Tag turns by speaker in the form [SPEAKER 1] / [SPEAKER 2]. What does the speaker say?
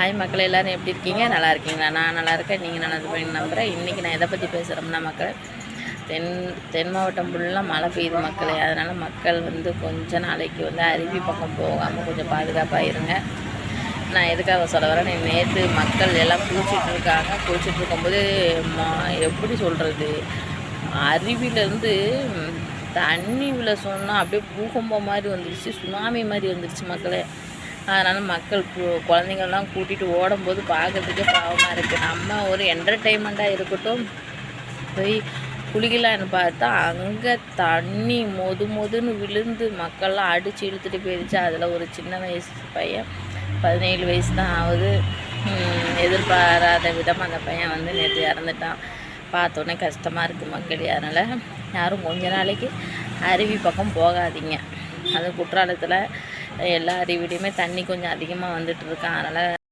[SPEAKER 1] Hi மக்கள், எல்லோரும் எப்படி இருக்கீங்க? நல்லா இருக்கீங்களா? நான் நல்லா இருக்கேன். நீங்கள் நல்லா இருப்பீங்கன்னு நம்புகிறேன். இன்றைக்கி நான் எதை பற்றி பேசுகிறோம்னா, மக்கள் தென் மாவட்டம் ஃபுல்லாக மழை பெய்யுது மக்களே. அதனால் மக்கள் கொஞ்ச நாளைக்கு அருவி பக்கம் போகாமல் கொஞ்சம் பாதுகாப்பாக இருங்க. நான் எதுக்காக சொல்ல வரேன், நேற்று மக்கள் எல்லாம் குளிச்சுட்டு இருக்காங்க. குளிச்சுட்டு இருக்கும்போது எப்படி சொல்கிறது, அருவியிலேருந்து தண்ணி விழ சொன்னால் அப்படியே பூகம்பம் மாதிரி வந்துடுச்சு, சுனாமி மாதிரி வந்துடுச்சு மக்களே. அதனால் மக்கள் குழந்தைங்கள்லாம் கூட்டிகிட்டு ஓடும்போது பார்க்குறதுக்கே பாவமாக இருக்குது. நம்ம ஒரு என்டர்டெயின்மெண்ட்டாக இருக்கட்டும் போய் குளிக்கலான்னு பார்த்தா அங்கே தண்ணி மொதுன்னு விழுந்து மக்கள்லாம் அடித்து இழுத்துட்டு போயிடுச்சு. அதில் ஒரு சின்ன வயசு பையன், 17 வயசு தான் ஆகுது. எதிர்பாராத விதமாக அந்த பையன் நேற்று இறந்துட்டான். பார்த்தோன்னே கஷ்டமாக இருக்குது மக்கள். அதனால் யாரும் கொஞ்ச நாளைக்கு அருவி பக்கம் போகாதீங்க. அது குற்றாலத்தில் எல்லா அருவிலையுமே தண்ணி கொஞ்சம் அதிகமாக வந்துட்டுருக்கான். அதனால்